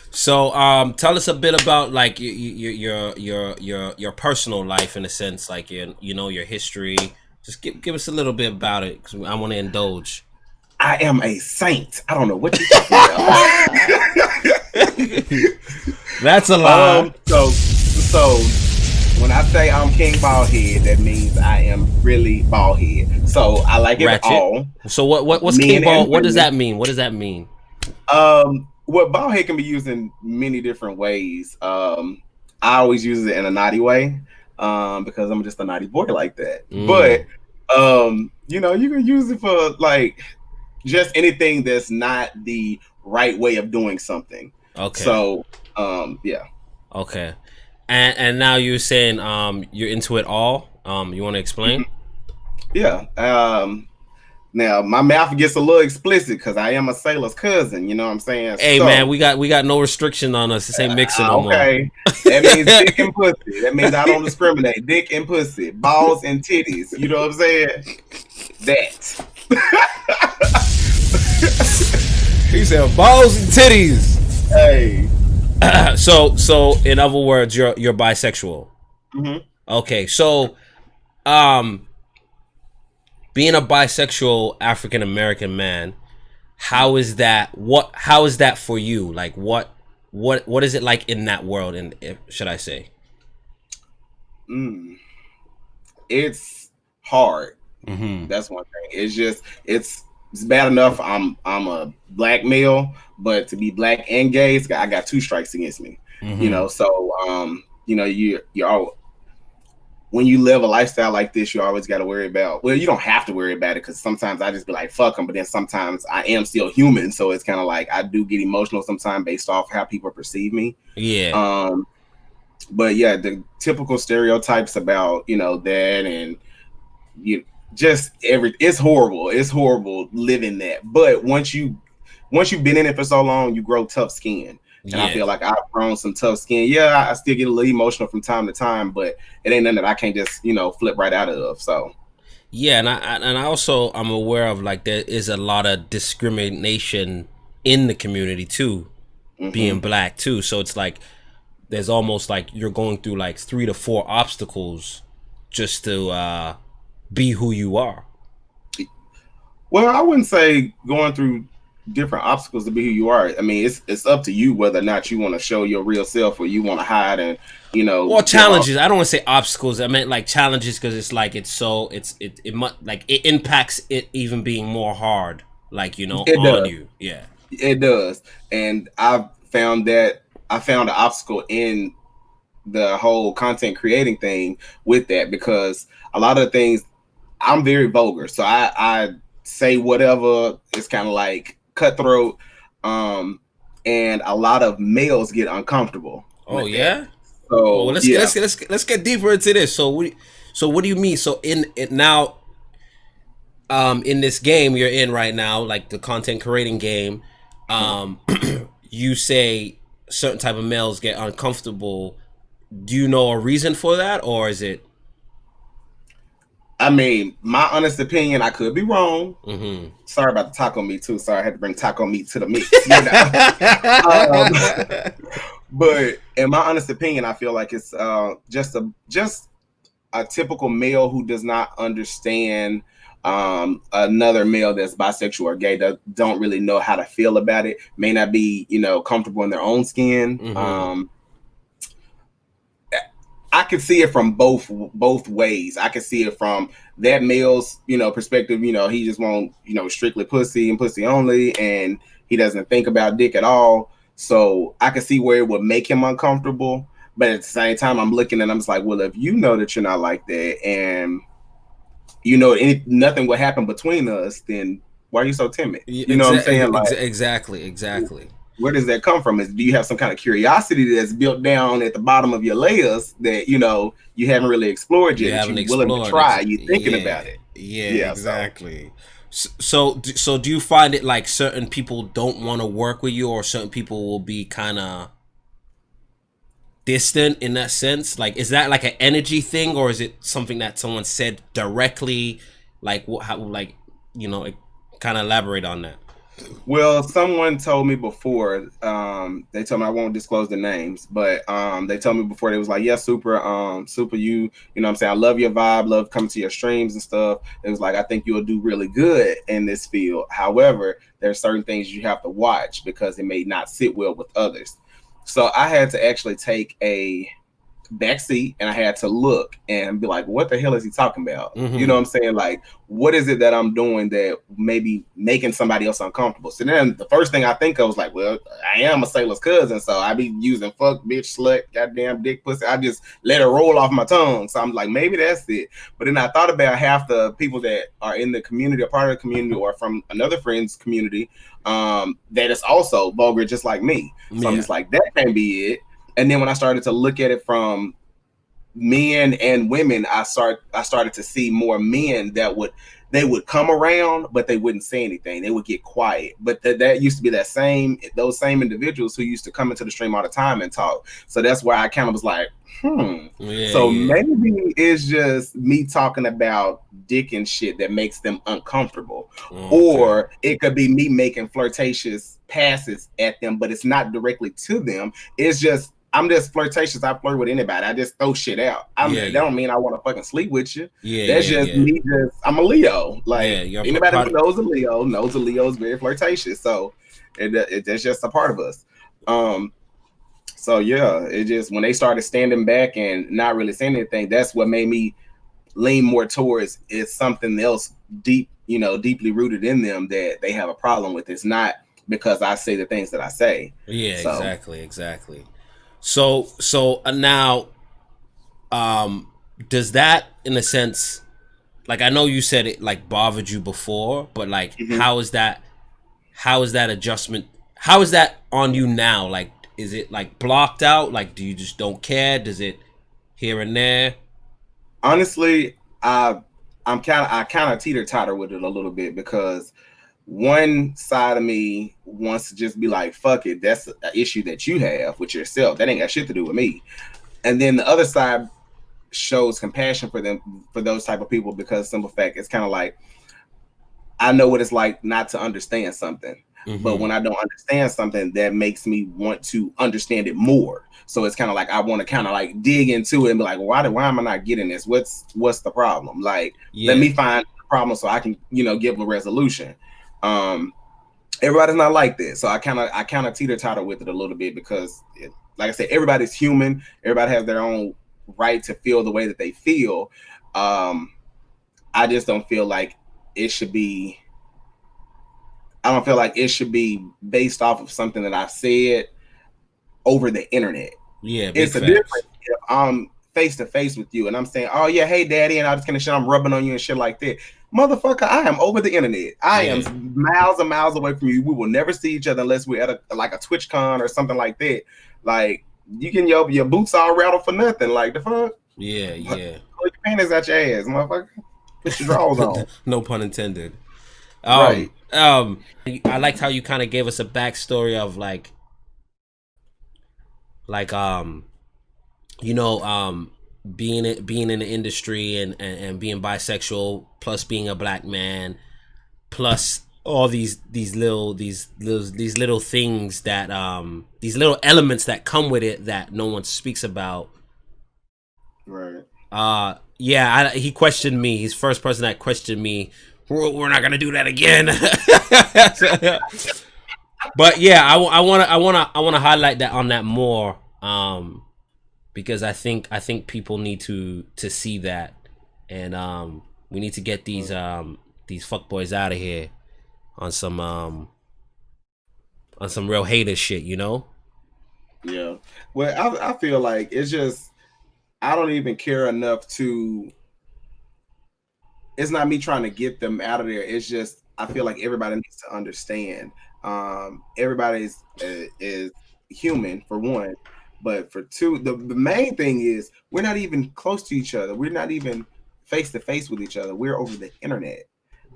So, tell us a bit about like your personal life in a sense, like your history. Just give us a little bit about it because I want to indulge. I am a saint. I don't know what you're talking about. That's a lie. So when I say I'm King Bald Head, that means I am really bald head. So I like it Ratchet. all, So what's King men Ball? and What does women. that mean? What does that mean? Well, bald head can be used in many different ways. I always use it in a naughty way, because I'm just a naughty boy like that. But Mm, you can use it for like just anything that's not the right way of doing something. okay. So, yeah. Okay. And now you're saying you're into it all. You want to explain? Yeah. Now my mouth gets a little explicit because I am a sailor's cousin. You know what I'm saying? Hey man, So, we got no restriction on us. This ain't mixing no more. okay, that means dick and pussy. That means I don't discriminate. Dick and pussy, balls and titties. You know what I'm saying? That. He said balls and titties. Hey. So in other words, you're bisexual. Mhm. Okay, so um being a bisexual African American man, how is that for you? Like what is it like in that world, and should I say? Mm. It's hard. Mm-hmm. That's one thing. It's bad enough. I'm a black male, but to be black and gay, I got two strikes against me. Mm-hmm. So you're all, when you live a lifestyle like this, you always got to worry about. Well, you don't have to worry about it because sometimes I just be like fuck them, but then sometimes I am still human, so it's kind of like I do get emotional sometimes based off how people perceive me. Yeah. Um, but yeah, the typical stereotypes about that, and you just it's horrible. It's horrible living that. But once you've been in it for so long, you grow tough skin. And I Yeah. feel like I've grown some tough skin. Yeah, I still get a little emotional from time to time, but it ain't nothing that I can't just flip right out of. So, Yeah, and I also I'm aware of like there is a lot of discrimination in the community too, being hmm black too. So it's like there's almost like you're going through like 3 to 4 obstacles just to be who you are. well, I wouldn't say going through different obstacles to be who you are. I mean, it's up to you whether or not you want to show your real self or you want to hide and Or give off. challenges. I don't want to say obstacles. I meant like challenges because it's like it's so it like it impacts it even being more hard. Like It on does. you. Yeah. It does. And I found an obstacle in the whole content creating thing with that, because a lot of things, I'm very vulgar. So I say whatever. It's kind of like cutthroat. Um, and a lot of males get uncomfortable Oh with that. yeah. Oh, well, So yeah. let's get deeper into this. So what do you mean? So in it now, in this game you're in right now, like the content creating game, um, you say certain type of males get uncomfortable. Do you know a reason for that, or is it? I mean, my honest opinion, I could be wrong. Mm-hmm. Sorry about the taco meat too. Sorry, I had to bring taco meat to the mix. Um, but in my honest opinion, I feel like it's just a typical male who does not understand another male that's bisexual or gay, that don't really know how to feel about it, may not be comfortable in their own skin. Mm-hmm. I can see it from both ways. I can see it from that male's perspective. He just want strictly pussy and pussy only, and he doesn't think about dick at all. So I can see where it would make him uncomfortable. But at the same time, I'm looking and I'm just like, well, if you know that you're not like that, and nothing will happen between us, then why are you so timid? You know what I'm saying? Like, Exactly. Exactly. where does that come from? Do you have some kind of curiosity that's built down at the bottom of your layers that you haven't really explored You yet, that haven't you're willing to explored. try? You thinking Yeah. about it? Yeah. Yeah. So Exactly. So do you find it like certain people don't want to work with you, or certain people will be kind of distant in that sense? Like, is that like an energy thing, or is it something that someone said directly? Like, what? How? Like, kind of elaborate on that. Well, someone told me before, they told me I won't disclose the names, but they told me before they was like, yeah, super, super, you know what I'm saying? I love your vibe, love coming to your streams and stuff. It was like, I think you'll do really good in this field. However, there are certain things you have to watch because it may not sit well with others. So I had to actually take a backseat and I had to look and be like, what the hell is he talking about? You know what I'm saying? Like, what is it that I'm doing that maybe making somebody else uncomfortable? So then the first thing I think of was like, well, I am a sailor's cousin, so I be using fuck, bitch, slut, goddamn dick, pussy. I just let it roll off my tongue. So I'm like, maybe that's it. But then I thought about half the people that are in the community, a part of the community, or from another friend's community, that is also vulgar, just like me. So I'm just like, that can't be it. And then when I started to look at it from men and women, I started to see more men that they would come around, but they wouldn't say anything. They would get quiet. But that used to be those same individuals who used to come into the stream all the time and talk. So that's why I kind of was like, so maybe it's just me talking about dick and shit that makes them uncomfortable. Or it could be me making flirtatious passes at them, but it's not directly to them. It's just I'm just flirtatious. I flirt with anybody. I just throw shit out. That don't mean I want to fucking sleep with you. That's just me. I'm a Leo. Like anybody who knows a Leo knows a Leo is very flirtatious. So that's just a part of us. So yeah, it just when they started standing back and not really saying anything, that's what made me lean more towards it's something else deeply rooted in them that they have a problem with. It's not because I say the things that I say. Yeah, so. Exactly. So now, does that, in a sense, like I know you said it like bothered you before, but like how is that adjustment? How is that on you now? Like, is it like blocked out? Like, do you just don't care? Does it here and there? Honestly, I kind of teeter-totter with it a little bit because one side of me wants to just be like, fuck it, that's an issue that you have with yourself. That ain't got shit to do with me. And then the other side shows compassion for those type of people because simple fact, it's kind of like, I know what it's like not to understand something. But when I don't understand something, that makes me want to understand it more. So it's kind of like I want to kind of like dig into it and be like, why am I not getting this? What's the problem? Like, let me find the problem so I can, give a resolution. Everybody's not like this. So I kind of teeter-totter with it a little bit because like I said, everybody's human. Everybody has their own right to feel the way that they feel. I just don't feel like it should be based off of something that I've said over the internet. Yeah, it's a difference if I'm face to face with you and I'm saying, "Oh yeah, hey daddy," and all this kind of shit. I'm rubbing on you and shit like that. Motherfucker, I am over the internet. I am miles and miles away from you. We will never see each other unless we're at a TwitchCon or something like that. Like you can your boots all rattled for nothing. Like the fuck. Yeah. Pull your panties out your ass, motherfucker. Put your drawers on. No pun intended. Right. I liked how you kind of gave us a backstory of being in the industry and being bisexual, plus being a black man, plus all these little things that these little elements that come with it that no one speaks about. Right. He questioned me. He's the first person that questioned me. We're not gonna do that again. But yeah, I want to highlight that on that more, because I think people need to see that, and we need to get these fuckboys out of here on some real hater shit, Yeah. Well, I feel like it's just I don't even care enough to. It's not me trying to get them out of there. It's just I feel like everybody needs to understand. Everybody is human for one, but for two, the main thing is we're not even close to each other. We're not even face to face with each other. We're over the internet.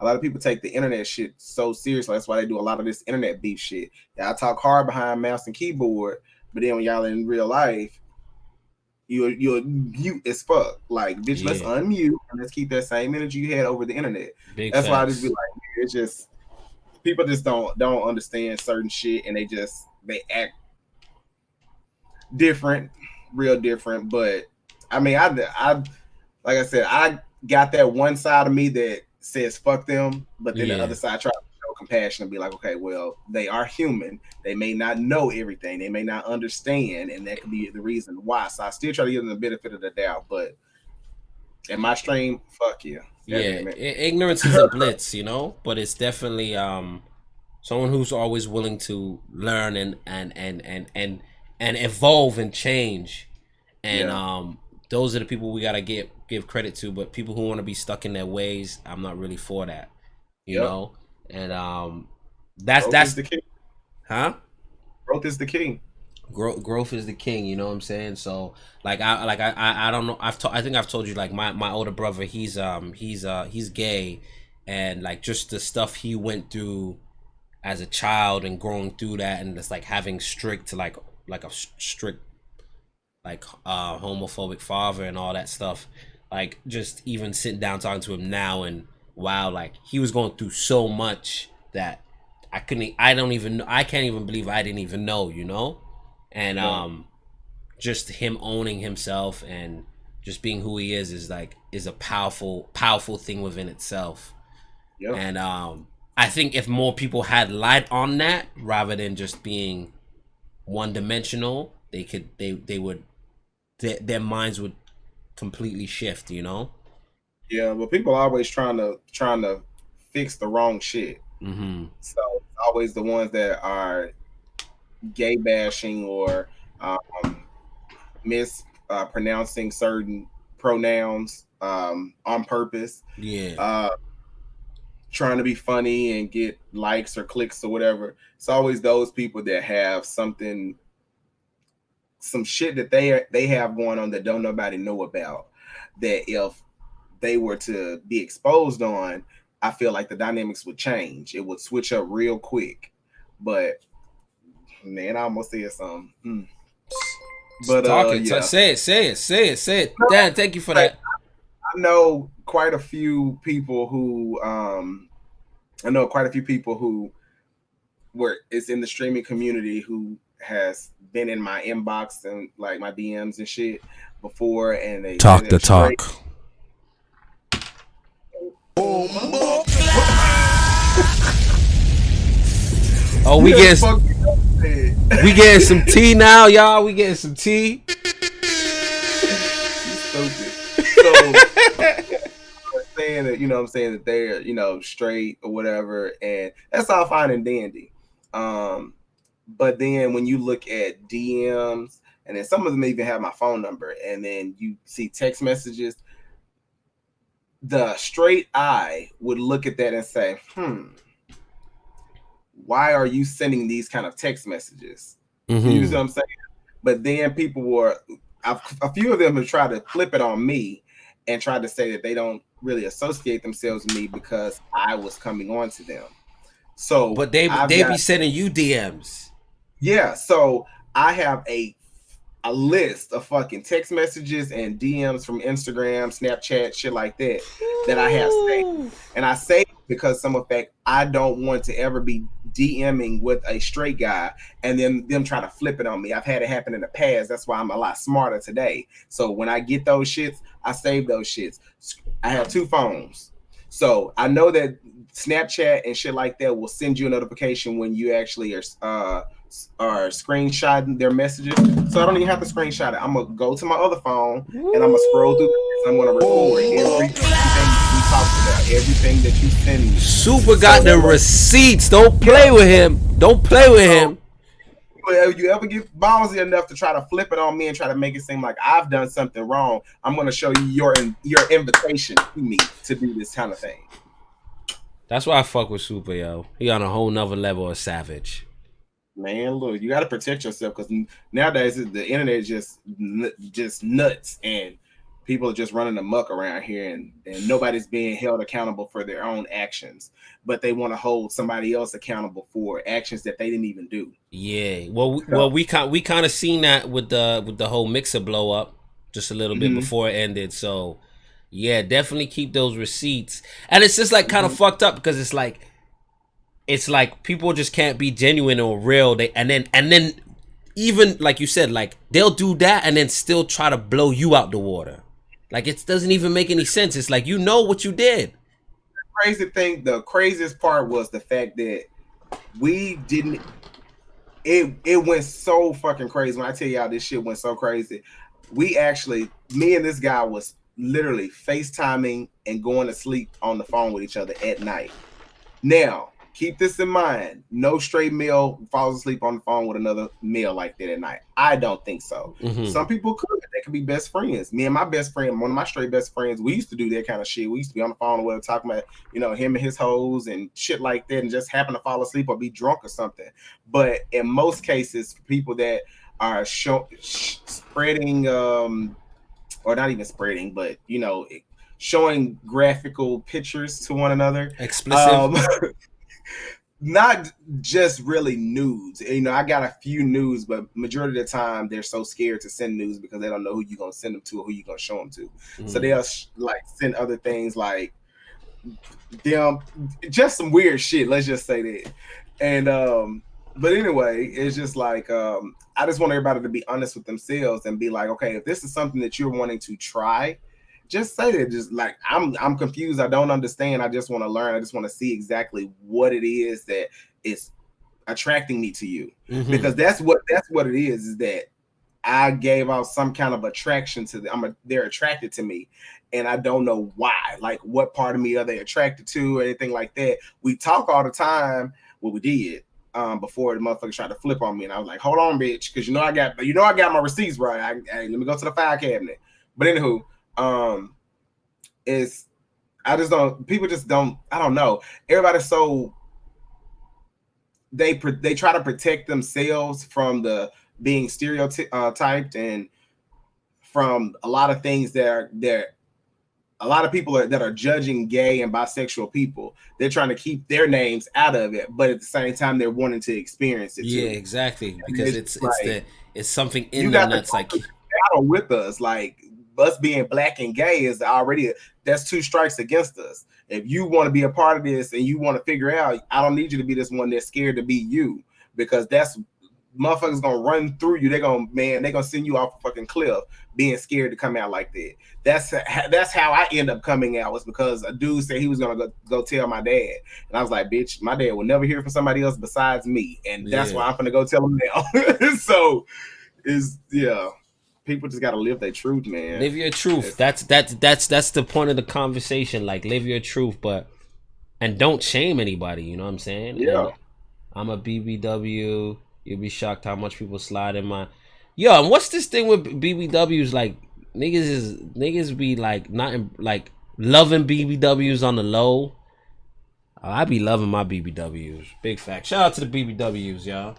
A lot of people take the internet shit so seriously. That's why they do a lot of this internet beef shit. Y'all talk hard behind mouse and keyboard, but then when y'all in real life, you're mute as fuck. Like, bitch, let's unmute and let's keep that same energy you had over the internet. Big That's facts. why I just be like, it's just people just don't understand certain shit, and they act different, real different. But I mean, I like I said, I got that one side of me that says fuck them, but then the other side tries to show compassion and be like, okay, well, they are human. They may not know everything. They may not understand, and that could be the reason why. So I still try to give them the benefit of the doubt. But in my stream, fuck you. Ignorance is a blitz, you know, but it's definitely someone who's always willing to learn and evolve and change. And those are the people we gotta give credit to. But people who want to be stuck in their ways, I'm not really for that, you know. And that's the key. Huh? Growth is the key. Growth is the king, you know what I'm saying? So I don't know. I think I've told you, like, my older brother, he's gay, and like just the stuff he went through as a child and growing through that, and just like having strict like a strict homophobic father and all that stuff. Like, just even sitting down talking to him now, and wow, like he was going through so much that I can't even believe I didn't even know, you know. And just him owning himself and just being who he is a powerful thing within itself. And I think if more people had light on that rather than just being one dimensional, their minds would completely shift, you know. Yeah, but people are always trying to fix the wrong shit. Mm-hmm. So it's always the ones that are gay bashing or mispronouncing certain pronouns on purpose. Trying to be funny and get likes or clicks or whatever. It's always those people that have some shit that they have going on that don't nobody know about, that if they were to be exposed on, I feel like the dynamics would change. It would switch up real quick. But man, I almost said something. But say it. Dan, thank you for that. I know quite a few people who is in the streaming community who has been in my inbox and like my DMs and shit before, and they talk the talk. Oh, we getting some tea now, y'all. We getting some tea. Stupid. So saying that, you know what I'm saying, that they're, you know, straight or whatever, and that's all fine and dandy. But then when you look at DMs, and then some of them even have my phone number, and then you see text messages, the straight eye would look at that and say, why are you sending these kind of text messages? Mm-hmm. You know what I'm saying? But then a few of them have tried to flip it on me and tried to say that they don't really associate themselves with me because I was coming on to them. So, but they be sending you DMs. Yeah, so I have a list of fucking text messages and DMs from Instagram, Snapchat, shit like that I have saved. And I say because some effect, I don't want to ever be DMing with a straight guy and then them try to flip it on me. I've had it happen in the past. That's why I'm a lot smarter today. So when I get those shits, I save those shits. I have 2 phones. So I know that Snapchat and shit like that will send you a notification when you actually are screenshotting their messages. So I don't even have to screenshot it. I'm gonna go to my other phone and I'm gonna scroll through this. I'm gonna record everything we talked about, everything that you send me. Super got the receipts. Don't play with him. Don't play with him. If you ever get ballsy enough to try to flip it on me and try to make it seem like I've done something wrong, I'm gonna show you your invitation to me to do this kind of thing. That's why I fuck with Super, yo. He on a whole nother level of savage. Man, look, you got to protect yourself because nowadays the internet is just nuts, and people are just running amok around here, and nobody's being held accountable for their own actions, but they want to hold somebody else accountable for actions that they didn't even do. Yeah, well, we kind of seen that with the whole Mixer blow up just a little bit before it ended. So yeah, definitely keep those receipts, and it's just like kind of fucked up because it's like it's like people just can't be genuine or real. And then even like you said, like they'll do that and then still try to blow you out the water. Like it doesn't even make any sense. It's like you know what you did. The craziest part was the fact that we didn't. It went so fucking crazy. When I tell y'all this shit went so crazy, me and this guy was literally FaceTiming and going to sleep on the phone with each other at night. Now, keep this in mind. No straight male falls asleep on the phone with another male like that at night. I don't think so. Mm-hmm. Some people could. They could be best friends. Me and my best friend, one of my straight best friends, we used to do that kind of shit. We used to be on the phone with talking about, him and his hoes and shit like that, and just happen to fall asleep or be drunk or something. But in most cases, for people that are spreading, or not even spreading, but showing graphical pictures to one another, explicit. Not just really nudes. I got a few nudes, but majority of the time they're so scared to send nudes because they don't know who you're gonna send them to or who you're gonna show them to. Mm-hmm. So they'll like send other things like them, just some weird shit. Let's just say that. And but anyway, it's just like I just want everybody to be honest with themselves and be like, okay, if this is something that you're wanting to try, just say that. Just like I'm confused. I don't understand. I just want to learn. I just want to see exactly what it is that is attracting me to you. Mm-hmm. Because that's what it is that I gave out some kind of attraction to them. They're attracted to me, and I don't know why. Like, what part of me are they attracted to, or anything like that? We talk all the time. Well, we did before the motherfucker tried to flip on me, and I was like, "Hold on, bitch," because I got my receipts right. Let me go to the file cabinet. But anywho. Is I just don't. People just don't. I don't know. Everybody's so they try to protect themselves from the being stereotyped and from a lot of things that a lot of people that are judging gay and bisexual people. They're trying to keep their names out of it, but at the same time they're wanting to experience it. Yeah, too. Exactly. Because it's something in them that's like battle with us, like. Us being black and gay is already that's 2 strikes against us. If you want to be a part of this and you want to figure out, I don't need you to be this one that's scared to be you, because that's motherfuckers gonna run through you. They're gonna send you off a fucking cliff being scared to come out like that. That's how I end up coming out, was because a dude said he was gonna go tell my dad, and I was like, bitch, my dad will never hear from somebody else besides me, and that's why I'm gonna go tell him now. So people just gotta live their truth, man. Live your truth. That's the point of the conversation. Like, live your truth, and don't shame anybody. You know what I'm saying? Yeah. And I'm a BBW. You'll be shocked how much people slide in my. Yo, and what's this thing with BBWs? Like, niggas be like not in, like loving BBWs on the low. I be loving my BBWs. Big fact. Shout out to the BBWs, y'all.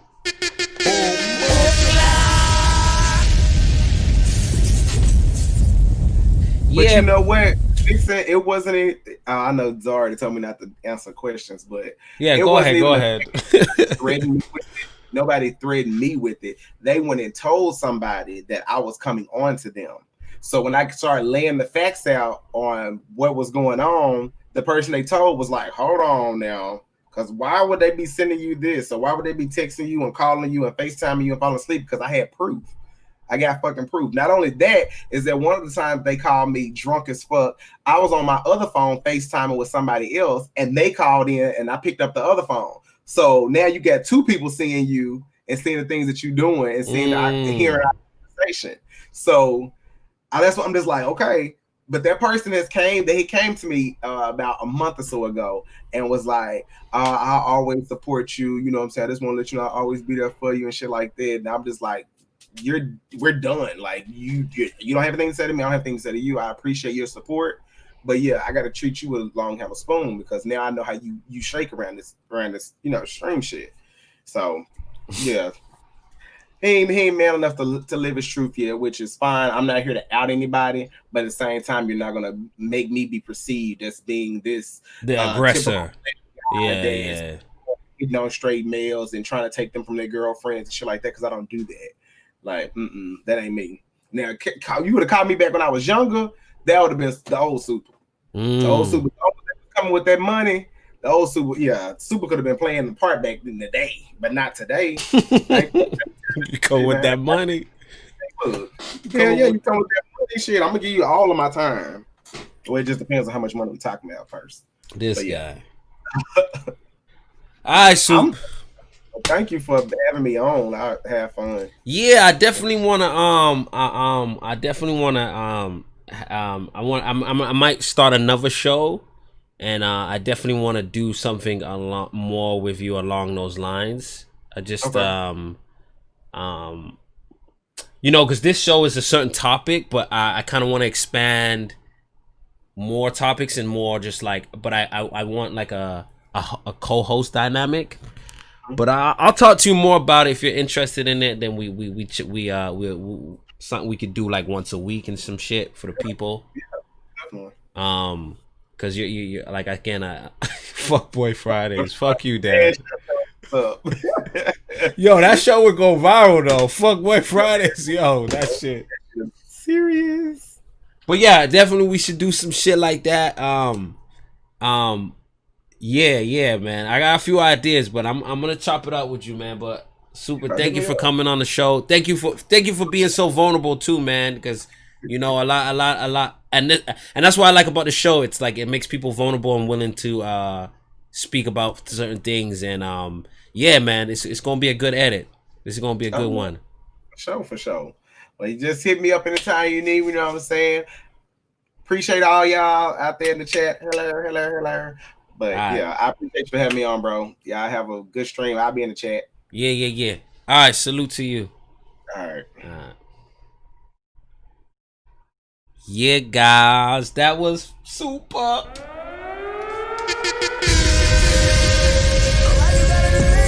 But you know what? It wasn't any, I know Zara told me not to answer questions, but go ahead. Nobody threatened me with it. They went and told somebody that I was coming on to them. So when I started laying the facts out on what was going on, the person they told was like, hold on now. Because why would they be sending you this? Or why would they be texting you and calling you and FaceTiming you and falling asleep? Because I had proof. I got fucking proof. Not only that, is that one of the times they called me drunk as fuck, I was on my other phone FaceTiming with somebody else, and they called in and I picked up the other phone. So now you got 2 people seeing you and seeing the things that you're doing and seeing hearing our conversation. So that's what I'm just like, okay. But that person he came to me about a month or so ago and was like, I'll always support you. You know what I'm saying? I just want to let you know I'll always be there for you and shit like that. And I'm just like, we're done. Like, you don't have anything to say to me. I don't have anything to say to you. I appreciate your support, but yeah, I got to treat you with a long handle spoon, because now I know how you shake around this stream shit. So yeah, he ain't man enough to live his truth yet, which is fine. I'm not here to out anybody, but at the same time, you're not gonna make me be perceived as being the aggressor. Hitting on straight males and trying to take them from their girlfriends and shit like that, because I don't do that. Like, that ain't me. Now, you would have called me back when I was younger, that would have been the old super. The old super coming with that money. The old Super, yeah, Super could have been playing the part back in the day, but not today. You go with that money. Look, hell yeah, you come with that money shit. I'm gonna give you all of my time. Well, it just depends on how much money we're talking about first. This guy. All right, Soup. Thank you for having me on. I have fun. Yeah, I definitely wanna I might start another show, and I definitely want to do something a lot more with you along those lines. I just you know, because this show is a certain topic, but I kind of want to expand more topics and more just like, but I want like a co-host dynamic. But I'll talk to you more about it if you're interested in it. Then we something we could do like once a week and some shit for the people. Cause you like again, fuck boy Fridays. Fuck you, Dad. Yo, that show would go viral though. Fuck boy Fridays, yo, that shit. Serious. But yeah, definitely we should do some shit like that. Yeah, man. I got a few ideas, but I'm gonna chop it up with you, man. But Super, thank you for coming on the show. Thank you for being so vulnerable too, man. Because you know a lot, and that's what I like about the show. It's like it makes people vulnerable and willing to speak about certain things. And yeah, man, it's gonna be a good edit. This is gonna be a good one. For sure. Well, you just hit me up anytime you need. You know what I'm saying? Appreciate all y'all out there in the chat. Hello. But yeah, I appreciate you for having me on, bro. Yeah, I have a good stream. I'll be in the chat. Yeah. All right, salute to you. All right. Yeah, guys, that was super.